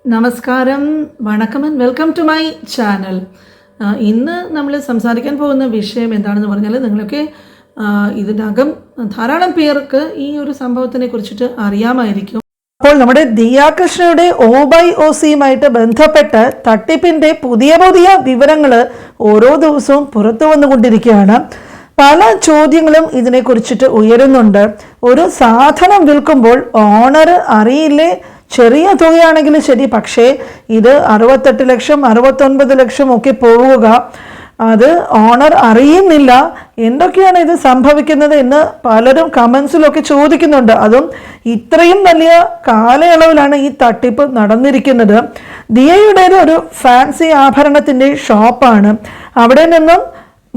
നമസ്കാരം, വണക്കം and welcome to my channel. ഇന്ന് നമ്മൾ സംസാരിക്കാൻ പോകുന്ന വിഷയം എന്താണെന്ന് പറഞ്ഞാൽ നിങ്ങളൊക്കെ ഇതിനകം ധാരാളം പേർക്ക് ഈ ഒരു സംഭവത്തിനെ കുറിച്ചിട്ട് അറിയാമായിരിക്കും. അപ്പോൾ നമ്മുടെ ദിയ കൃഷ്ണയുടെ OBOCയുമായിട്ട് ബന്ധപ്പെട്ട് തട്ടിപ്പിൻ്റെ പുതിയ വിവരങ്ങൾ ഓരോ ദിവസവും പുറത്തു വന്നുകൊണ്ടിരിക്കുകയാണ്. പല ചോദ്യങ്ങളും ഇതിനെക്കുറിച്ചിട്ട് ഉയരുന്നുണ്ട്. ഒരു സാധനം വിൽക്കുമ്പോൾ ഓണർ അറിയില്ലേ? ചെറിയ തുകയാണെങ്കിലും ശരി, പക്ഷേ ഇത് 68 ലക്ഷം 69 ലക്ഷം ഒക്കെ പോവുക, അത് ഓണർ അറിയുന്നില്ല. എന്തൊക്കെയാണ് ഇത് സംഭവിക്കുന്നത് എന്ന് പലരും കമൻസിലൊക്കെ ചോദിക്കുന്നുണ്ട്. അതും ഇത്രയും വലിയ കാലയളവിലാണ് ഈ തട്ടിപ്പ് നടന്നിരിക്കുന്നത്. ദിയയുടേത് ഒരു ഫാൻസി ആഭരണത്തിൻ്റെ ഷോപ്പാണ്. അവിടെ നിന്നും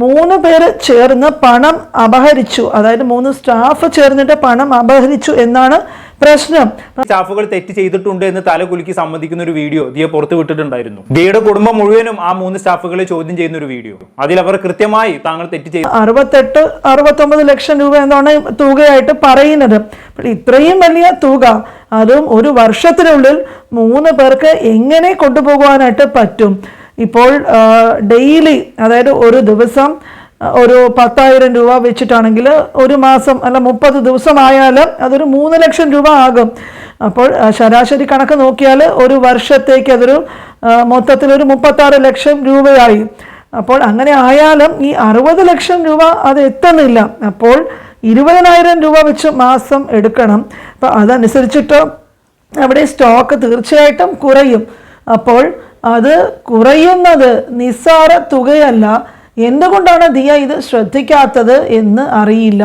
3 പേര് ചേർന്ന് പണം അപഹരിച്ചു. അതായത് 3 സ്റ്റാഫ് ചേർന്നിട്ട് പണം അപഹരിച്ചു എന്നാണ് പ്രശ്നം. സ്റ്റാഫുകൾ തെറ്റ് ചെയ്തിട്ടുണ്ട് എന്ന് തലകുലുക്കി സമ്മതിക്കുന്ന ഒരു വീഡിയോ ദിയ പുറത്തു വിട്ടിട്ടുണ്ടായിരുന്നു. ദിയയുടെ കുടുംബം മുഴുവനും ആ 3 സ്റ്റാഫുകളെ ചോദ്യം ചെയ്യുന്ന ഒരു വീഡിയോ. അതിൽ അവർ കൃത്യമായി താങ്കൾ തെറ്റ് ചെയ്തു 68-69 ലക്ഷം രൂപ എന്നാണ് തുകയായിട്ട് പറയുന്നത്. ഇത്രയും വലിയ തുക, അതും ഒരു വർഷത്തിനുള്ളിൽ 3 പേർക്ക് എങ്ങനെ കൊണ്ടുപോകുവാനായിട്ട് പറ്റും? ഇപ്പോൾ ഡെയിലി, അതായത് ഒരു ദിവസം ഒരു 10,000 രൂപ വെച്ചിട്ടാണെങ്കിൽ ഒരു മാസം അല്ല 30 ദിവസമായാലും അതൊരു 3 ലക്ഷം രൂപ ആകും. അപ്പോൾ ശരാശരി കണക്ക് നോക്കിയാൽ ഒരു വർഷത്തേക്ക് അതൊരു മൊത്തത്തിലൊരു 36 ലക്ഷം രൂപയായി. അപ്പോൾ അങ്ങനെ ആയാലും ഈ 60 ലക്ഷം രൂപ അത് എത്തുന്നില്ല. അപ്പോൾ 20,000 രൂപ വെച്ച് മാസം എടുക്കണം. അപ്പോൾ അതനുസരിച്ചിട്ട് അവിടെ സ്റ്റോക്ക് തീർച്ചയായിട്ടും കുറയും. അപ്പോൾ അത് കുറയുന്നത് നിസ്സാര തുകയല്ല. എന്തുകൊണ്ടാണ് ദിയ ഇത് ശ്രദ്ധിക്കാത്തത് എന്ന് അറിയില്ല.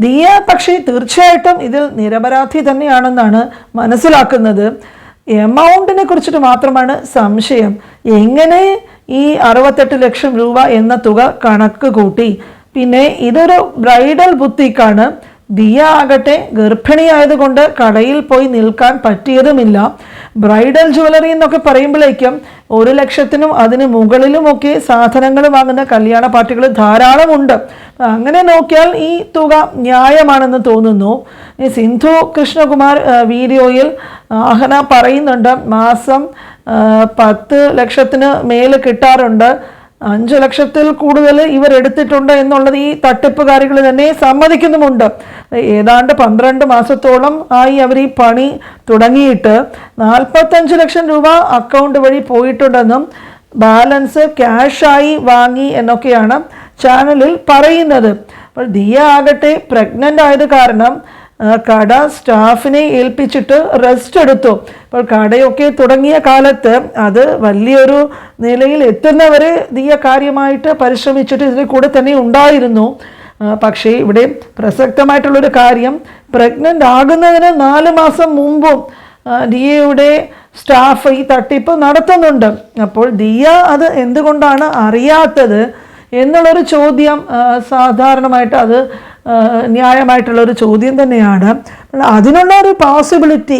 ദിയ പക്ഷേ തീർച്ചയായിട്ടും ഇതിൽ നിരപരാധി തന്നെയാണെന്നാണ് മനസ്സിലാക്കുന്നത്. എമൗണ്ടിനെ കുറിച്ചിട്ട് മാത്രമാണ് സംശയം. എങ്ങനെ ഈ 68 ലക്ഷം രൂപ എന്ന തുക കണക്ക് കൂട്ടി? പിന്നെ ഇതൊരു ബ്രൈഡൽ ബുത്തീക്കാണ്. ദിയ ആകട്ടെ ഗർഭിണിയായതുകൊണ്ട് കടയിൽ പോയി നിൽക്കാൻ പറ്റിയതുമില്ല. ബ്രൈഡൽ ജ്വല്ലറി എന്നൊക്കെ പറയുമ്പോഴേക്കും 1 ലക്ഷത്തിനും അതിന് മുകളിലുമൊക്കെ സാധനങ്ങൾ വാങ്ങുന്ന കല്യാണ പാർട്ടികൾ ധാരാളമുണ്ട്. അങ്ങനെ നോക്കിയാൽ ഈ തുക ന്യായമാണെന്ന് തോന്നുന്നു. സിന്ധു കൃഷ്ണകുമാർ വീഡിയോയിൽ അഹന പറയുന്നുണ്ട്, മാസം 10 ലക്ഷത്തിന് മേൽ കിട്ടാറുണ്ട്, 5 ലക്ഷത്തിൽ കൂടുതൽ ഇവർ എടുത്തിട്ടുണ്ട് എന്നുള്ളത് ഈ തട്ടിപ്പുകാരികൾ തന്നെ സമ്മതിക്കുന്നുമുണ്ട്. ഏതാണ്ട് 12 മാസത്തോളം ആയി അവർ ഈ പണി തുടങ്ങിയിട്ട് 45 ലക്ഷം രൂപ അക്കൗണ്ട് വഴി പോയിട്ടുണ്ടെന്നും ബാലൻസ് ക്യാഷായി വാങ്ങി എന്നൊക്കെയാണ് ചാനലിൽ പറയുന്നത്. അപ്പോൾ ദിയ ആകട്ടെ പ്രഗ്നൻ്റ് ആയത് കാരണം കട സ്റ്റാഫിനെ ഏൽപ്പിച്ചിട്ട് റെസ്റ്റ് എടുത്തു. അപ്പോൾ കടയൊക്കെ തുടങ്ങിയ കാലത്ത് അത് വലിയൊരു നിലയിൽ എത്തുന്നവരെ ദിയ കാര്യമായിട്ട് പരിശ്രമിച്ചിട്ട് ഇതിൽ കൂടെ തന്നെ ഉണ്ടായിരുന്നു. പക്ഷേ ഇവിടെ പ്രസക്തമായിട്ടുള്ളൊരു കാര്യം, പ്രഗ്നൻ്റ് ആകുന്നതിന് 4 മാസം മുമ്പും ദിയയുടെ സ്റ്റാഫ് ഈ തട്ടിപ്പ് നടത്തുന്നുണ്ട്. അപ്പോൾ ദിയ അത് എന്തുകൊണ്ടാണ് അറിയാത്തത് എന്നുള്ളൊരു ചോദ്യം സാധാരണമായിട്ട് അത് ന്യായമായിട്ടുള്ളൊരു ചോദ്യം തന്നെയാണ്. അതിനുള്ള ഒരു പോസിബിലിറ്റി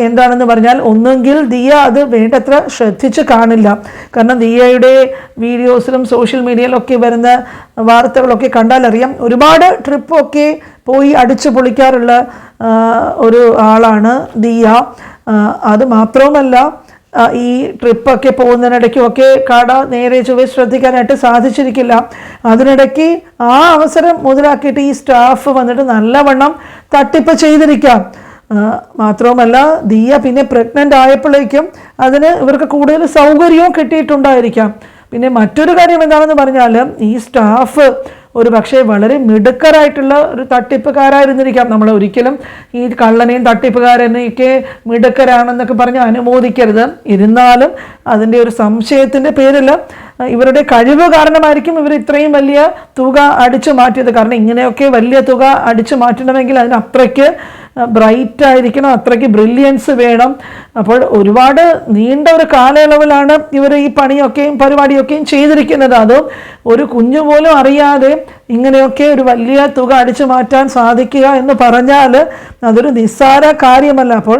എന്താണെന്ന് പറഞ്ഞാൽ, ഒന്നുകിൽ ദിയ അത് വേണ്ടത്ര ശ്രദ്ധിച്ച് കാണില്ല. കാരണം ദിയയുടെ വീഡിയോസിലും സോഷ്യൽ മീഡിയയിലൊക്കെ വരുന്ന വാർത്തകളൊക്കെ കണ്ടാലറിയാം, ഒരുപാട് ട്രിപ്പൊക്കെ പോയി അടിച്ചു പൊളിക്കാറുള്ള ഒരു ആളാണ് ദിയ. അത് മാത്രവുമല്ല, ഈ ട്രിപ്പൊക്കെ പോകുന്നതിനിടയ്ക്കുമൊക്കെ കട നേരെ ചൊവ്വേ ശ്രദ്ധിക്കാനായിട്ട് സാധിച്ചിരിക്കില്ല. അതിനിടയ്ക്ക് ആ അവസരം മുതലാക്കിയിട്ട് ഈ സ്റ്റാഫ് വന്നിട്ട് നല്ലവണ്ണം തട്ടിപ്പ് ചെയ്തിരിക്കാം. മാത്രവുമല്ല, ദിയ പിന്നെ പ്രഗ്നൻ്റ് ആയപ്പോഴേക്കും അതിന് ഇവർക്ക് കൂടുതൽ സൗകര്യവും കിട്ടിയിട്ടുണ്ടായിരിക്കാം. പിന്നെ മറ്റൊരു കാര്യം എന്താണെന്ന് പറഞ്ഞാൽ, ഈ സ്റ്റാഫ് ഒരു പക്ഷേ വളരെ മിടുക്കരായിട്ടുള്ള ഒരു തട്ടിപ്പുകാരായിരുന്നിരിക്കാം. നമ്മൾ ഒരിക്കലും ഈ കള്ളനെയും തട്ടിപ്പുകാരനെയൊക്കെ മിടുക്കരാണെന്നൊക്കെ പറഞ്ഞ് അനുമോദിക്കരുത്. ഇരുന്നാലും അതിൻ്റെ ഒരു സംശയത്തിൻ്റെ പേരിൽ ഇവരുടെ കഴിവ് കാരണമായിരിക്കും ഇവർ ഇത്രയും വലിയ തുക അടിച്ചു മാറ്റിയത്. കാരണം ഇങ്ങനെയൊക്കെ വലിയ തുക അടിച്ചു മാറ്റണമെങ്കിൽ അതിന് അത്രയ്ക്ക് ബ്രൈറ്റ് ആയിരിക്കണം, അത്രയ്ക്ക് ബ്രില്യൻസ് വേണം. അപ്പോൾ ഒരുപാട് നീണ്ട ഒരു കാലയളവിലാണ് ഇവർ ഈ പണിയൊക്കെയും പരിപാടിയൊക്കെയും ചെയ്തിരിക്കുന്നത്. അതും ഒരു കുഞ്ഞു പോലും അറിയാതെ ഇങ്ങനെയൊക്കെ ഒരു വലിയ തുക അടിച്ചു മാറ്റാൻ സാധിക്കുക എന്ന് പറഞ്ഞാൽ അതൊരു നിസ്സാര കാര്യമല്ല. അപ്പോൾ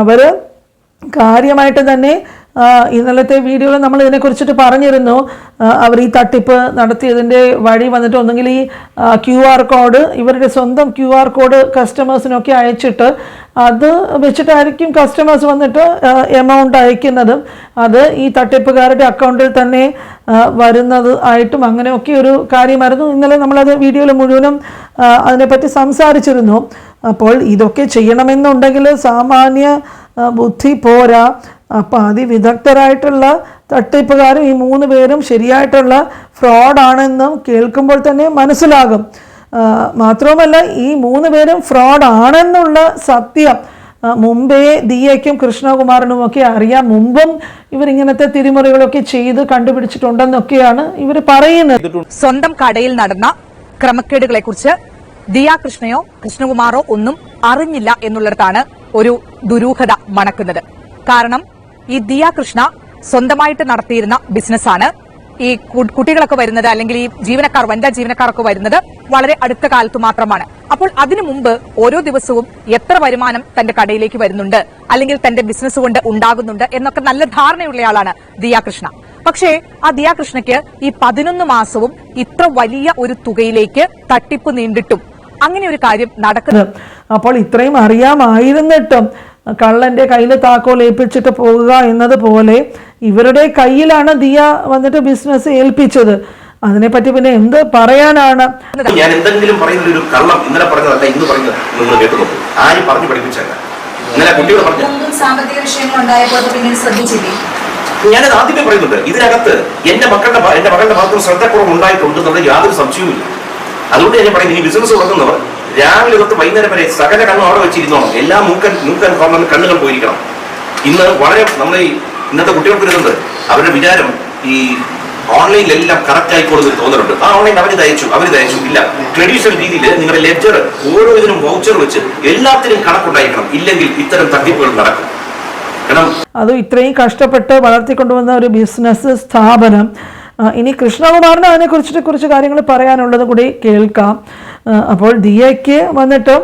അവർ കാര്യമായിട്ട് തന്നെ ഇന്നലത്തെ വീഡിയോയിൽ നമ്മൾ ഇതിനെക്കുറിച്ചിട്ട് പറഞ്ഞിരുന്നു. അവർ ഈ തട്ടിപ്പ് നടത്തിയതിൻ്റെ വഴി വന്നിട്ട് ഒന്നെങ്കിൽ ഈ QR കോഡ്, ഇവരുടെ സ്വന്തം QR കോഡ് കസ്റ്റമേഴ്സിനൊക്കെ അയച്ചിട്ട് അത് വെച്ചിട്ടായിരിക്കും കസ്റ്റമേഴ്സ് വന്നിട്ട് എമൗണ്ട് അയക്കുന്നതും അത് ഈ തട്ടിപ്പുകാരുടെ അക്കൗണ്ടിൽ തന്നെ വരുന്നത് ആയിട്ടും അങ്ങനെയൊക്കെ ഒരു കാര്യമായിരുന്നു. ഇന്നലെ നമ്മളത് വീഡിയോയിൽ മുഴുവനും അതിനെപ്പറ്റി സംസാരിച്ചിരുന്നു. അപ്പോൾ ഇതൊക്കെ ചെയ്യണമെന്നുണ്ടെങ്കിൽ സാമാന്യ ബുദ്ധി പോരാ. അപ്പോൾ അതിവിദഗ്ധരായിട്ടുള്ള തട്ടിപ്പുകാരും ഈ 3 പേരും ശരിയായിട്ടുള്ള ഫ്രോഡാണെന്നും കേൾക്കുമ്പോൾ തന്നെ മനസ്സിലാകും. മാത്രവുമല്ല ഈ 3 പേരും ഫ്രോഡാണെന്നുള്ള സത്യം മുമ്പേ ദിയയ്ക്കും കൃഷ്ണകുമാറിനുമൊക്കെ അറിയാം. മുമ്പും ഇവരിങ്ങനത്തെ തിരിമറികളൊക്കെ ചെയ്ത് കണ്ടുപിടിച്ചിട്ടുണ്ടെന്നൊക്കെയാണ് ഇവർ പറയുന്നത്. സ്വന്തം കടയിൽ നടന്ന ക്രമക്കേടുകളെ കുറിച്ച് ദിയ കൃഷ്ണയോ കൃഷ്ണകുമാറോ ഒന്നും അറിഞ്ഞില്ല എന്നുള്ളിടത്താണ് ഒരു ദുരൂഹത മണക്കുന്നത്. കാരണം ഈ ദിയ കൃഷ്ണ സ്വന്തമായിട്ട് നടത്തിയിരുന്ന ബിസിനസ്സാണ്. ഈ കുട്ടികളൊക്കെ വരുന്നത് അല്ലെങ്കിൽ ഈ ജീവനക്കാർ, വനിതാ ജീവനക്കാരൊക്കെ വരുന്നത് വളരെ അടുത്ത കാലത്ത് മാത്രമാണ്. അപ്പോൾ അതിനു മുമ്പ് ഓരോ ദിവസവും എത്ര വരുമാനം തന്റെ കടയിലേക്ക് വരുന്നുണ്ട് അല്ലെങ്കിൽ തന്റെ ബിസിനസ് കൊണ്ട് ഉണ്ടാകുന്നുണ്ട് എന്നൊക്കെ നല്ല ധാരണയുള്ളയാളാണ് ദിയ കൃഷ്ണ. പക്ഷേ ആ ദിയ കൃഷ്ണയ്ക്ക് ഈ 11 മാസവും ഇത്ര വലിയ ഒരു തുകയിലേക്ക് തട്ടിപ്പ് നീണ്ടിട്ടും അങ്ങനെ ഒരു കാര്യം നടക്കുന്നത്. അപ്പോൾ ഇത്രയും അറിയാമായിരുന്നിട്ടും കള്ളന്റെ കയ്യിൽ താക്കോൽ ഏൽപ്പിച്ചിട്ട് പോകുക എന്നതുപോലെ ഇവരുടെ കയ്യിലാണ് ദിയ വന്നിട്ട് ബിസിനസ് ഏൽപ്പിച്ചത്. അതിനെപ്പറ്റി പിന്നെ എന്ത് പറയാനാണ്? ഞാൻ എന്തെങ്കിലും പറയുന്ന ഒരു കള്ളം ഇന്നലെ പറഞ്ഞതല്ല ഇന്ന് പറഞ്ഞത് നിങ്ങൾ കേട്ടു. ആരും പറഞ്ഞു പഠിപ്പിച്ചല്ല. ഇന്നലെ കുട്ടിയോട് പറഞ്ഞു സാമ്പത്തിക വിഷയങ്ങൾ ഉണ്ടായപ്പോൾ പിന്നീട് ശ്രദ്ധിച്ചില്ലേ? ഞാനത് ആദ്യമേ പറയുന്നുണ്ട്. ഇതിനകത്ത് എന്റെ മക്കളുടെ ഭാഗത്ത് ശ്രദ്ധക്കുറവ് ഉണ്ടായിട്ടുണ്ട് എന്നുള്ള യാതൊരു സംശയവുമില്ല. അതുകൊണ്ട് ഞാൻ പറയുന്നത് ഈ ബിസിനസ് തുടങ്ങുന്നവർ രാവിലെ തൊട്ട് വൈകുന്നേരം വരെ സകല കണ്ണും അവിടെ വെച്ചിരുന്നോണം. എല്ലാ മൂക്കൻ കോർണറിൽ കണ്ണുകൾ പോയിരിക്കണം. ഇന്ന് വളരെ നമ്മൾ ഈ ഇന്നത്തെ കുട്ടികൾക്ക് വരുന്നുണ്ട്. അവരുടെ വിചാരം ഈ ഓൺലൈനിലെല്ലാം കറക്റ്റ് ആയിക്കോളുന്നൊരു തോന്നലുണ്ട്. ആ ഓൺലൈൻ അവർ തയ്ച്ചു ഇല്ല. ട്രഡീഷണൽ രീതിയിൽ നിങ്ങളുടെ ലെഡ്ജർ ഓരോ ഇതിനും വൗച്ചർ വെച്ച് എല്ലാത്തിനും കണക്കുണ്ടായിരിക്കണം. ഇല്ലെങ്കിൽ ഇത്തരം തട്ടിപ്പുകൾ നടക്കും. അതും ഇത്രയും കഷ്ടപ്പെട്ട് വളർത്തിക്കൊണ്ടുവന്ന ഒരു ബിസിനസ് സ്ഥാപനം. ഇനി കൃഷ്ണകുമാറിന് അതിനെക്കുറിച്ചിട്ട് കുറച്ച് കാര്യങ്ങൾ പറയാനുള്ളത് കൂടി കേൾക്കാം. അപ്പോൾ ദിയയ്ക്ക് വന്നിട്ട്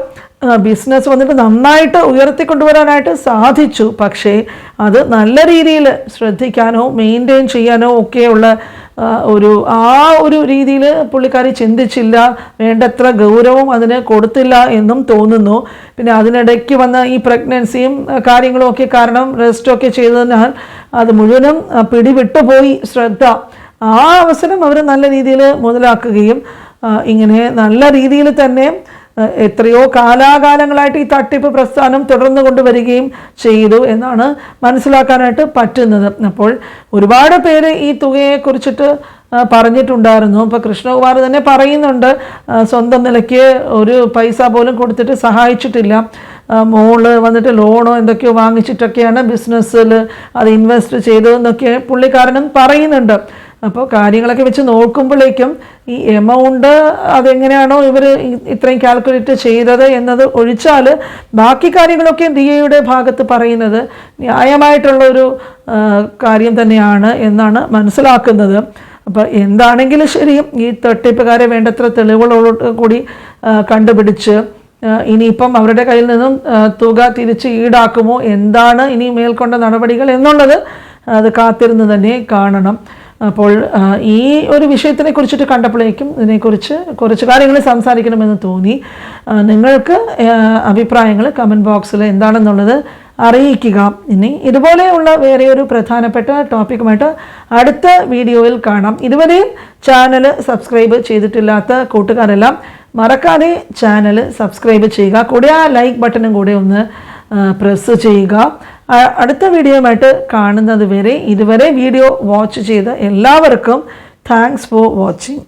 ബിസിനസ് വന്നിട്ട് നന്നായിട്ട് ഉയർത്തിക്കൊണ്ടുവരാനായിട്ട് സാധിച്ചു. പക്ഷേ അത് നല്ല രീതിയിൽ ശ്രദ്ധിക്കാനോ മെയിൻറ്റെയിൻ ചെയ്യാനോ ഒക്കെയുള്ള ഒരു രീതിയിൽ പുള്ളിക്കാരി ചിന്തിച്ചില്ല. വേണ്ടത്ര ഗൗരവം അതിന് കൊടുത്തില്ല എന്നും തോന്നുന്നു. പിന്നെ അതിനിടയ്ക്ക് വന്ന ഈ പ്രഗ്നൻസിയും കാര്യങ്ങളും ഒക്കെ കാരണം റെസ്റ്റൊക്കെ ചെയ്തതിനാൽ അത് മുഴുവനും പിടിവിട്ടുപോയി ശ്രദ്ധ. ആ അവസരം അവർ നല്ല രീതിയിൽ മുതലാക്കുകയും ഇങ്ങനെ നല്ല രീതിയിൽ തന്നെ എത്രയോ കാലാകാലങ്ങളായിട്ട് ഈ തട്ടിപ്പ് പ്രസ്ഥാനം തുടർന്നു കൊണ്ടുവരികയും ചെയ്തു എന്നാണ് മനസ്സിലാക്കാനായിട്ട് പറ്റുന്നത്. അപ്പോൾ ഒരുപാട് പേര് ഈ തുകയെക്കുറിച്ചിട്ട് പറഞ്ഞിട്ടുണ്ടായിരുന്നു. ഇപ്പോൾ കൃഷ്ണകുമാർ തന്നെ പറയുന്നുണ്ട് സ്വന്തം നിലയ്ക്ക് ഒരു പൈസ പോലും കൊടുത്തിട്ട് സഹായിച്ചിട്ടില്ല. മോള് വന്നിട്ട് ലോണോ എന്തൊക്കെയോ വാങ്ങിച്ചിട്ടൊക്കെയാണ് ബിസിനസ്സിൽ അത് ഇൻവെസ്റ്റ് ചെയ്തതെന്നൊക്കെ പുള്ളിക്കാരനും പറയുന്നുണ്ട്. അപ്പോൾ കാര്യങ്ങളൊക്കെ വെച്ച് നോക്കുമ്പോഴേക്കും ഈ എമൗണ്ട് അതെങ്ങനെയാണോ ഇവർ ഇത്രയും കാൽക്കുലേറ്റ് ചെയ്തത് എന്നത് ഒഴിച്ചാൽ ബാക്കി കാര്യങ്ങളൊക്കെ ദിയയുടെ ഭാഗത്ത് പറയുന്നത് ന്യായമായിട്ടുള്ളൊരു കാര്യം തന്നെയാണ് എന്നാണ് മനസ്സിലാക്കുന്നത്. അപ്പോൾ എന്താണെങ്കിലും ശരി, ഈ തട്ടിപ്പുകാരെ വേണ്ടത്ര തെളിവുകളോട് കൂടി കണ്ടുപിടിച്ച് ഇനിയിപ്പം അവരുടെ കയ്യിൽ നിന്നും തുക തിരിച്ച് ഈടാക്കുമോ, എന്താണ് ഇനി മേൽക്കൊണ്ട നടപടികൾ എന്നുള്ളത് അത് കാത്തിരുന്ന് തന്നെ കാണണം. അപ്പോൾ ഈ ഒരു വിഷയത്തിനെ കുറിച്ചിട്ട് കണ്ടപ്പോഴേക്കും ഇതിനെക്കുറിച്ച് കുറച്ച് കാര്യങ്ങൾ സംസാരിക്കണമെന്ന് തോന്നി. നിങ്ങൾക്ക് അഭിപ്രായങ്ങൾ കമൻറ്റ് ബോക്സിൽ എന്താണെന്നുള്ളത് അറിയിക്കുക. ഇനി ഇതുപോലെയുള്ള വേറെ ഒരു പ്രധാനപ്പെട്ട ടോപ്പിക്കുമായിട്ട് അടുത്ത വീഡിയോയിൽ കാണാം. ഇതുവരെയും ചാനൽ സബ്സ്ക്രൈബ് ചെയ്തിട്ടില്ലാത്ത കൂട്ടുകാരെല്ലാം മറക്കാതെ ചാനൽ സബ്സ്ക്രൈബ് ചെയ്യുക. കൂടെ ആ ലൈക്ക് ബട്ടണും കൂടെ ഒന്ന് പ്രസ് ചെയ്യുക. അടുത്ത വീഡിയോയുമായിട്ട് കാണുന്നത് വരെ ഇതുവരെ വീഡിയോ വാച്ച് ചെയ്ത എല്ലാവർക്കും താങ്ക്സ് ഫോർ വാച്ചിങ്.